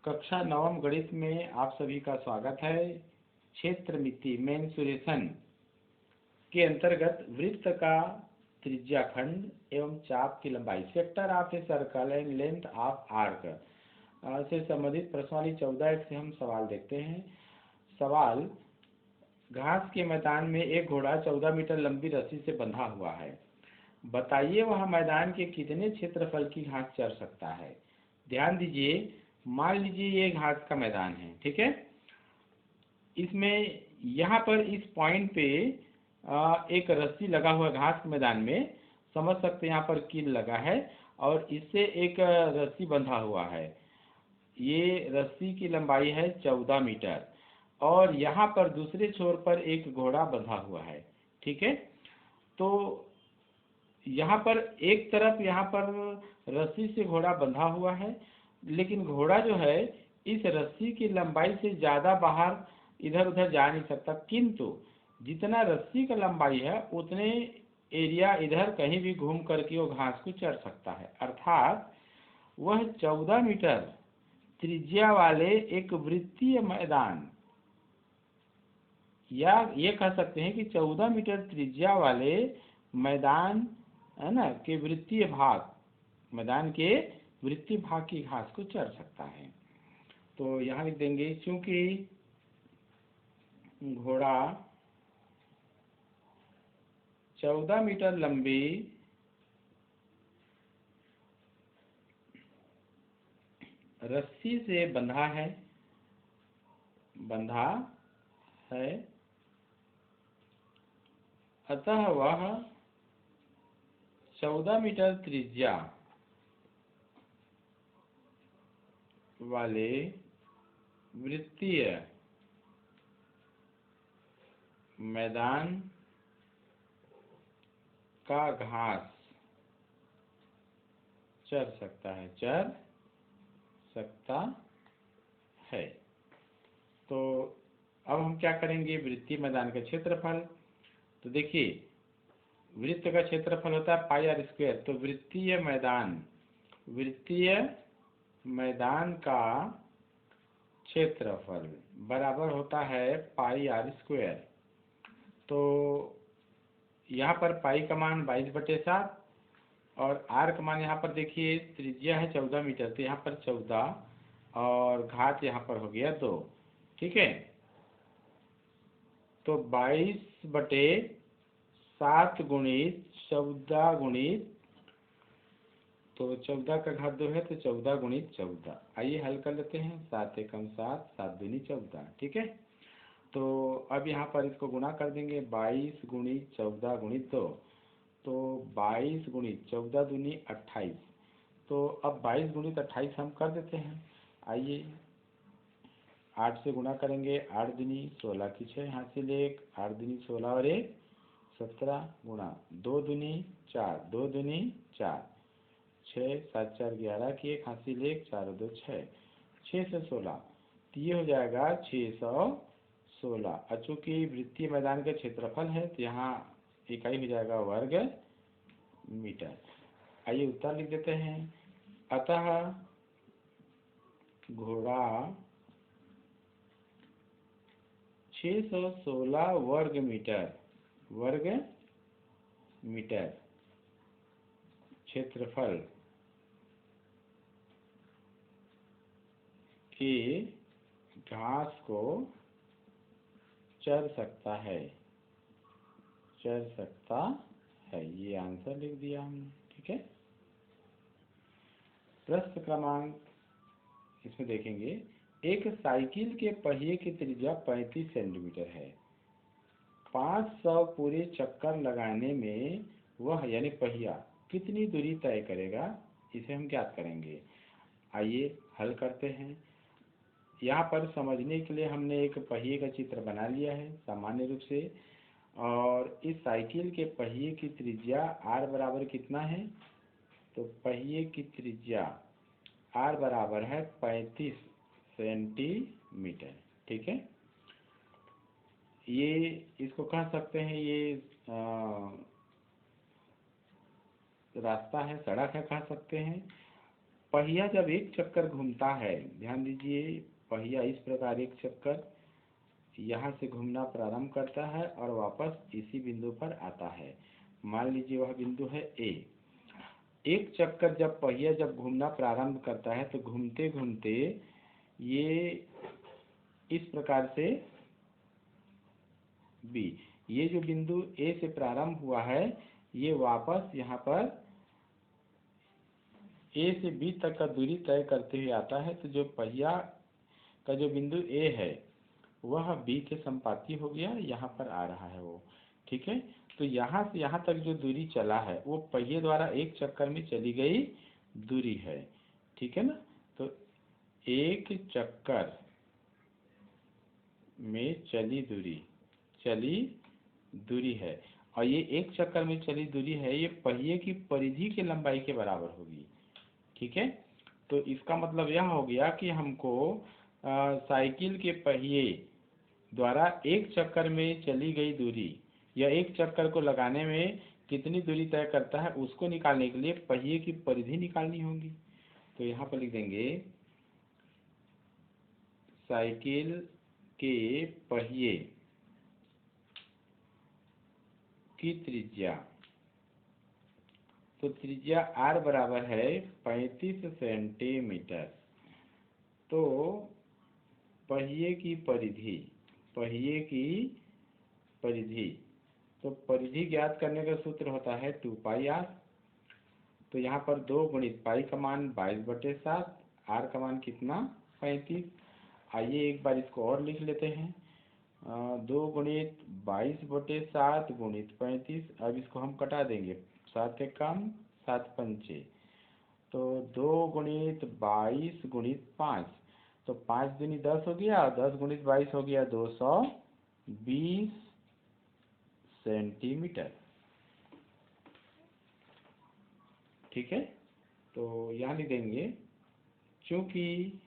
कक्षा नवम गणित में आप सभी का स्वागत है। क्षेत्र मिति मेंसुरेशन के अंतर्गत वृत्त का त्रिज्याखंड एवं चाप की लंबाई sector of a circle and length of arc से संबंधित प्रश्नावली 14 से हम सवाल देखते हैं। सवाल: घास के मैदान में एक घोड़ा 14 मीटर लंबी रस्सी से बंधा हुआ है। बताइए वह मैदान के कितने क्षेत्रफल की घास चर सकता है। ध्यान दीजिए, मान लीजिए ये घास का मैदान है, ठीक है। इसमें यहाँ पर इस पॉइंट पे एक रस्सी लगा हुआ घास के मैदान में, समझ सकते हैं यहाँ पर कील लगा है और इससे एक रस्सी बंधा हुआ है। ये रस्सी की लंबाई है 14 मीटर और यहाँ पर दूसरे छोर पर एक घोड़ा बंधा हुआ है, ठीक है। तो यहाँ पर एक तरफ यहाँ पर रस्सी से घोड़ा बंधा हुआ है, लेकिन घोड़ा जो है इस रस्सी की लंबाई से ज़्यादा बाहर इधर उधर जा नहीं सकता, किंतु जितना रस्सी का लंबाई है उतने एरिया इधर कहीं भी घूम करके वो घास को चर सकता है। अर्थात वह 14 मीटर त्रिज्या वाले एक वृत्तीय मैदान, या ये कह सकते हैं कि 14 मीटर त्रिज्या वाले मैदान है ना के वृत्तीय भाग, मैदान के वृत्तीय भाग की घास को चर सकता है। तो यहाँ लिख देंगे, क्योंकि घोड़ा 14 मीटर लंबी रस्सी से बंधा है अतः वह 14 मीटर त्रिज्या वाले वृत्तीय मैदान का घास चर सकता है। तो अब हम क्या करेंगे, वृत्तीय मैदान का क्षेत्रफल। तो देखिए, वृत्त का क्षेत्रफल होता है पाई आर स्क्वायर। तो वृत्तीय मैदान का क्षेत्रफल बराबर होता है पाई आर स्क्वायर। तो यहाँ पर पाई का मान 22/7 और आर का मान यहाँ पर देखिए, त्रिज्या है 14 मीटर, तो यहाँ पर 14 और घात यहाँ पर हो गया 2, ठीक है। तो 22/7 गुणित 14 गुणित, तो 14 का घात 2 है तो 14 गुणित 14। आइए हल कर लेते हैं। 7 एकम 7, 7 दूनी 14, ठीक है। तो अब यहाँ पर इसको गुणा कर देंगे, 22 गुणित 14 गुणित 2, तो 22 गुणित 14 दूनी 28। तो अब 22 गुणित 28 हम कर देते हैं। आइए 8 से गुणा करेंगे, 8 दूनी 16 की 6 हासिल 1, 8 दूनी 16 और 1 17 गुणा 2 दूनी 4, 2 दूनी 4, 6 7 4 11 की 1 हासिल 1, 4 2 6, 6 से 16, तो ये हो जाएगा 616। चूँकि वृत्तीय मैदान का क्षेत्रफल है तो यहाँ इकाई हो जाएगा वर्ग मीटर। आइए उत्तर लिख देते हैं। अतः घोड़ा 616 वर्ग मीटर क्षेत्रफल की घास को चर सकता है। ये आंसर लिख दिया हमने, ठीक है। प्रश्न क्रमांक इसमें देखेंगे, एक साइकिल के पहिए की त्रिज्या 35 सेंटीमीटर है। 500 पूरे चक्कर लगाने में वह यानी पहिया कितनी दूरी तय करेगा, इसे हम ज्ञात करेंगे। आइए हल करते हैं। यहाँ पर समझने के लिए हमने एक पहिए का चित्र बना लिया है सामान्य रूप से, और इस साइकिल के पहिए की त्रिज्या r बराबर कितना है, तो पहिए की त्रिज्या r बराबर है 35 सेंटीमीटर, ठीक है। ये इसको कह सकते हैं, ये रास्ता है, सड़क है कह सकते हैं। पहिया जब एक चक्कर घूमता है, ध्यान दीजिए, पहिया इस प्रकार एक चक्कर यहाँ से घूमना प्रारंभ करता है और वापस इसी बिंदु पर आता है। मान लीजिए वह बिंदु है ए। एक चक्कर जब पहिया जब घूमना प्रारंभ करता है तो घूमते घूमते ये इस प्रकार से बी, ये जो बिंदु ए से प्रारंभ हुआ है ये वापस यहाँ पर ए से बी तक का दूरी तय करते हुए आता है। तो जो पहिया का जो बिंदु ए है वह बी के संपाती हो गया, यहाँ पर आ रहा है वो, ठीक है। तो यहाँ से यहाँ तक जो दूरी चला है वो पहिए द्वारा एक चक्कर में चली गई दूरी है, ठीक है ना। तो एक चक्कर में चली दूरी है, और ये एक चक्कर में चली दूरी है ये पहिए की परिधि की लंबाई के बराबर होगी, ठीक है। तो इसका मतलब यह हो गया कि हमको साइकिल के पहिए द्वारा एक चक्कर में चली गई दूरी या एक चक्कर को लगाने में कितनी दूरी तय करता है उसको निकालने के लिए पहिए की परिधि निकालनी होगी। तो यहाँ पर लिख देंगे साइकिल के पहिए की त्रिज्या, तो त्रिज्या r बराबर है 35 सेंटीमीटर। तो पहिए की परिधि, तो परिधि ज्ञात करने का सूत्र होता है 2πr। तो यहाँ पर 2 गुणित पाई का मान 22/7, r का मान कितना 35। आइए एक बार इसको और लिख लेते हैं, 2 गुणित 22/7 गुणित 35। अब इसको हम कटा देंगे, 7 एक कम 7 पंचे, तो 2 गुणित 22 गुणित 5, तो 5 दूनी 10 हो गया, 10 गुणित 22 हो गया 220 सेंटीमीटर, ठीक है। तो यहाँ लिख देंगे चूंकि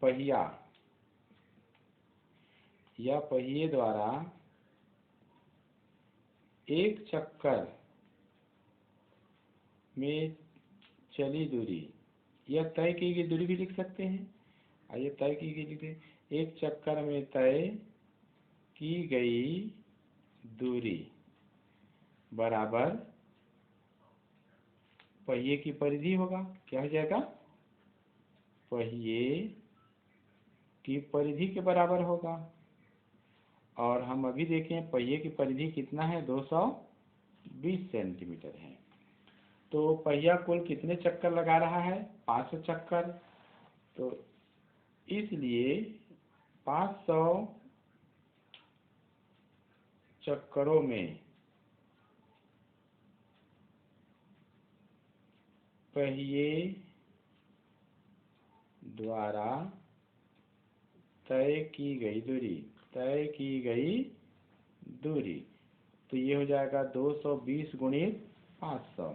पहिया या पहिए द्वारा एक चक्कर में चली दूरी या तय की गई दूरी भी लिख सकते हैं। आइए तय की गई लिखते, एक चक्कर में तय की गई दूरी बराबर पहिए की परिधि होगा। क्या हो जाएगा, पहिए की परिधि के बराबर होगा। और हम अभी देखें पहिए की परिधि कितना है, 220 सेंटीमीटर है। तो पहिया कुल कितने चक्कर लगा रहा है, 500 चक्कर। तो इसलिए 500 चक्करों में पहिए द्वारा तय की गई दूरी, तो ये हो जाएगा 220 गुणित 500।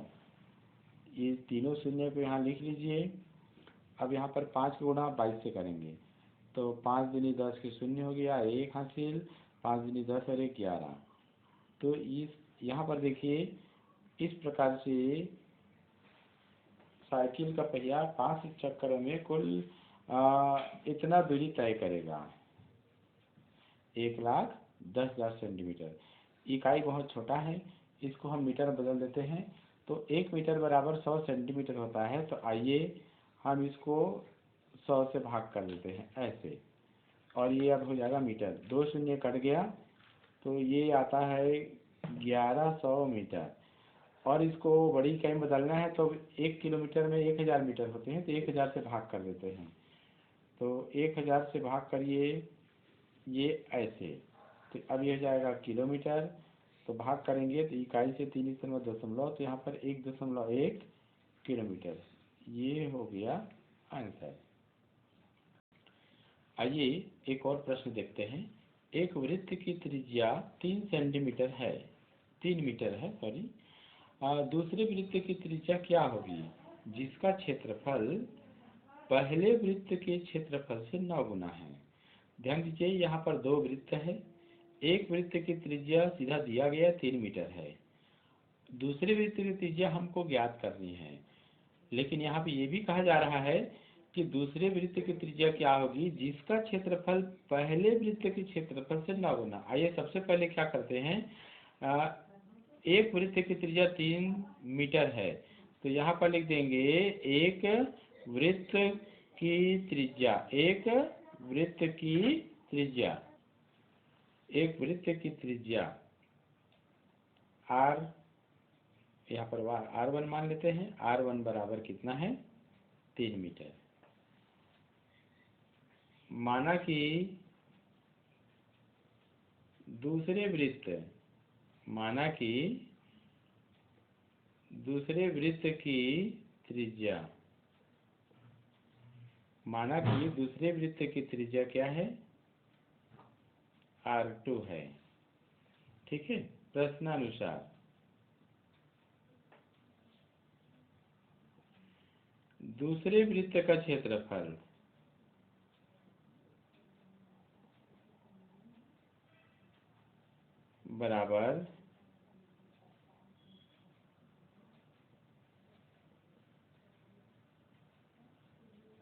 ये तीनों शून्य को यहाँ लिख लीजिए। अब यहाँ पर 5 का गुणा 22 से करेंगे, तो 5 दूनी 10 के शून्य हो गया, 1 हासिल, 5 दूनी 10 और 1 11। तो इस यहाँ पर देखिए इस प्रकार से साइकिल का पहिया 5 चक्करों में कुल इतना दूरी तय करेगा, 1,10,000 सेंटीमीटर। इकाई बहुत छोटा है, इसको हम मीटर बदल देते हैं, तो 1 मीटर बराबर 100 सेंटीमीटर होता है। तो आइए हम इसको 100 से भाग कर देते हैं ऐसे, और ये अब हो जाएगा मीटर, 2 शून्य कट गया, तो ये आता है 1100 मीटर। और इसको बड़ी इकाई में बदलना है तो 1 किलोमीटर में 1000 मीटर होते हैं, तो 1000 से भाग कर देते हैं। तो 1000 से भाग करिए ये ऐसे, तो अब ये हो जाएगा किलोमीटर। तो भाग करेंगे तो इकाई से 3 दशमलव, तो यहाँ पर 1.1 किलोमीटर, ये हो गया आंसर। आइए एक और प्रश्न देखते हैं। एक वृत्त की त्रिज्या 3 मीटर है सॉरी। दूसरे वृत्त की त्रिज्या क्या होगी जिसका क्षेत्रफल पहले वृत्त के क्षेत्रफल से 9 गुना है। ध्यान दीजिए यहाँ पर 2 वृत्त है, एक वृत्त की त्रिज्या सीधा दिया गया 3 मीटर है, दूसरे वृत्त की त्रिज्या हमको ज्ञात करनी है। लेकिन यहाँ पे ये भी कहा जा रहा है कि दूसरे वृत्त की त्रिज्या क्या होगी जिसका क्षेत्रफल पहले वृत्त के क्षेत्रफल से 9 गुना। आइए सबसे पहले क्या करते हैं, एक वृत्त की त्रिज्या 3 मीटर है, तो यहाँ पर लिख देंगे एक वृत्त की त्रिज्या, एक वृत्त की त्रिज्या, एक वृत्त की त्रिज्या आर, यहाँ पर R1 मान लेते हैं। R1 बराबर कितना है, 3 मीटर। माना कि दूसरे वृत्त, माना कि दूसरे वृत्त की त्रिज्या, माना कि दूसरे वृत्त की त्रिज्या क्या है, R2 है। ठीक है, प्रश्नानुसार दूसरे वृत्त का क्षेत्रफल बराबर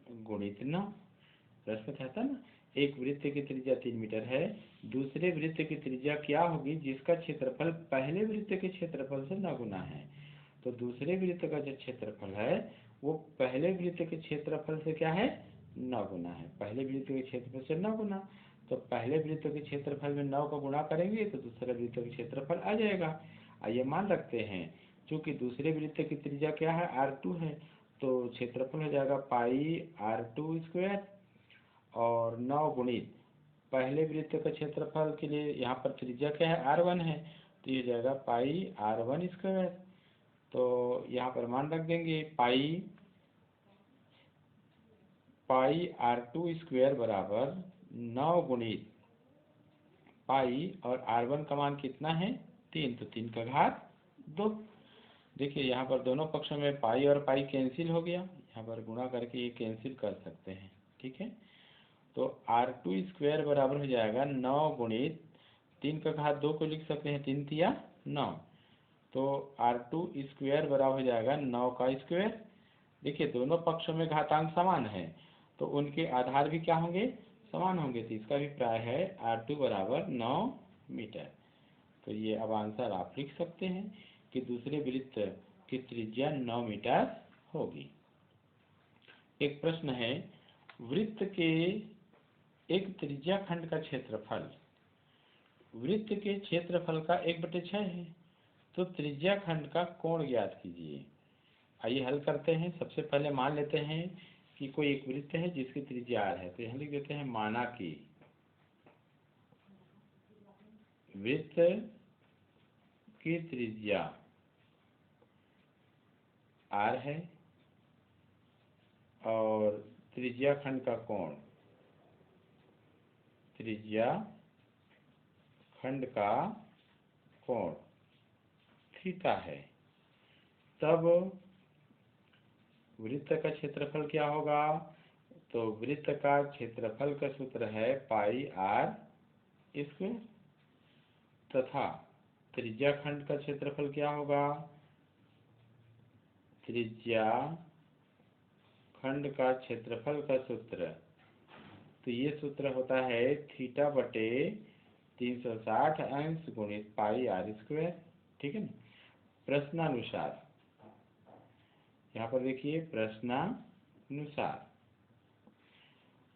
गुणित 9। प्रश्न क्या था ना, एक वृत्त की त्रिज्या 3 मीटर है, दूसरे वृत्त की त्रिज्या क्या होगी जिसका क्षेत्रफल पहले वृत्त के क्षेत्रफल से 9 गुना है। तो दूसरे वृत्त का जो क्षेत्रफल है वो पहले वृत्त के क्षेत्रफल से क्या है, 9 गुना है। पहले वृत्त के क्षेत्रफल से 9 गुना, तो पहले वृत्त के क्षेत्रफल में 9 का गुणा करेंगे तो दूसरे वृत्त का क्षेत्रफल आ जाएगा। आइए मान रखते हैं, चूंकि दूसरे वृत्त की त्रिज्या क्या है, R2 है, तो क्षेत्रफल हो जाएगा पाई R2 स्क्वायर और 9 गुणित पहले वृत्त का क्षेत्रफल के लिए यहाँ पर त्रिज्या क्या है, R1 है, तो ये जाएगा पाई R1 स्क्वायर। तो यहाँ पर मान रख देंगे पाई R2 स्क्वायर बराबर 9 गुणित पाई और R1 का मान कितना है, 3, तो 3 का घात 2। देखिए यहाँ पर दोनों पक्षों में पाई और पाई कैंसिल हो गया, यहाँ पर गुणा करके ये कैंसिल कर सकते हैं। ठीक है, तो R2 स्क्वायर बराबर हो जाएगा 9 गुणित 3 का घात 2 को लिख सकते हैं, 3 तिया 9, तो R2 स्क्वायर बराबर हो जाएगा 9 का स्क्वायर। देखिए दोनों पक्षों में घातांक समान है तो उनके आधार भी क्या होंगे, समान होंगे, तो इसका भी प्राय है R2 बराबर 9 मीटर। तो ये अब आंसर आप लिख सकते हैं कि दूसरे वृत्त की त्रिज्या 9 मीटर होगी। एक प्रश्न है, वृत्त के एक त्रिज्या खंड का क्षेत्रफल वृत्त के क्षेत्रफल का 1/6 है, तो त्रिज्या खंड का कोण ज्ञात कीजिए। आइए हल करते हैं। सबसे पहले मान लेते हैं कि कोई एक वृत्त है जिसकी त्रिज्या r है, तो यहाँ लिख देते हैं माना कि वृत्त की त्रिज्या r है और त्रिज्या खंड का कोण, त्रिज्या खंड का कोण थीटा है। तब वृत्त का क्षेत्रफल क्या होगा, तो वृत्त का क्षेत्रफल का सूत्र है पाई R स्क्वायर, तथा त्रिज्या खंड का क्षेत्रफल क्या होगा, त्रिज्या खंड का क्षेत्रफल का सूत्र, तो ये सूत्र होता है थीटा बटे 360 अंश गुणित पाई R स्क्वायर। ठीक है ना। प्रश्नानुसार, यहाँ पर देखिए प्रश्नानुसार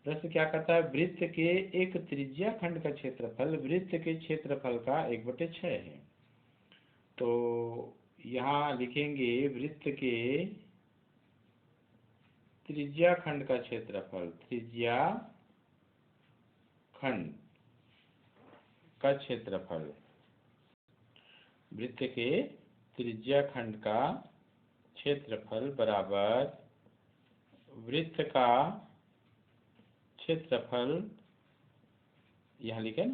प्रश्न क्या कहता है, वृत्त के एक त्रिज्या खंड का क्षेत्रफल वृत्त के क्षेत्रफल का 1/6 है। तो यहाँ लिखेंगे वृत्त के त्रिज्या खंड का क्षेत्रफल, त्रिज्या खंड का क्षेत्रफल, वृत्त के त्रिज्या खंड का क्षेत्रफल बराबर वृत्त का क्षेत्रफल, यहाँ लिखे ना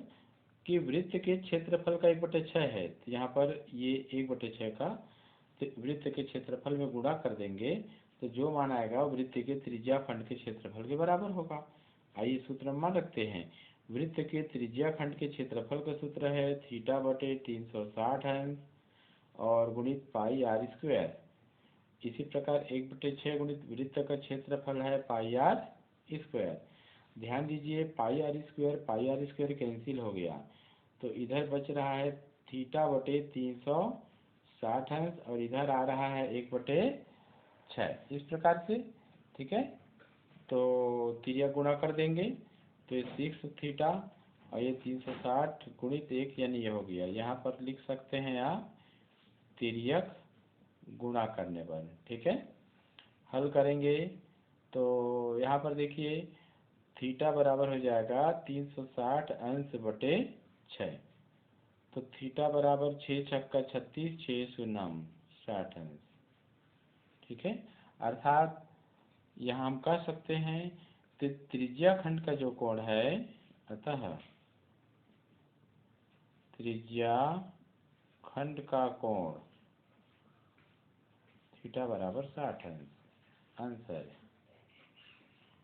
कि वृत्त के क्षेत्रफल का 1/6 है, तो यहाँ पर ये 1/6 का वृत्त के क्षेत्रफल में गुणा कर देंगे तो जो मान आएगा वो वृत्त के त्रिज्या खंड के क्षेत्रफल के बराबर होगा। आइए सूत्र मान रखते हैं, वृत्त के त्रिज्या खंड के क्षेत्रफल का सूत्र है थीटा बटे 360 अंश और गुणित पाई R स्क्वायर। इसी प्रकार 1/6 गुणित वृत्त का क्षेत्रफल है पाई आर स्क्वायर। ध्यान दीजिए पाई आर स्क्वायर कैंसिल हो गया, तो इधर बच रहा है θ/360 अंश और इधर आ रहा है 1/6 इस प्रकार से। ठीक है, तो तिर्यक गुणा कर देंगे तो ये 6θ और ये 360 गुणित 1 यानी ये हो गया। यहाँ पर लिख सकते हैं आप तिर्यक गुणा करने पर। ठीक है, हल करेंगे तो यहाँ पर देखिए थीटा बराबर हो जाएगा 360 अंश बटे 6, तो थीटा बराबर 6 छक्का 36, 6 शून्यम 60 अंश। ठीक है, अर्थात यहाँ हम कह सकते हैं कि त्रिज्या खंड का जो कोण है, अतः त्रिज्या खंड का कोण थीटा बराबर 60 अंश। आंसर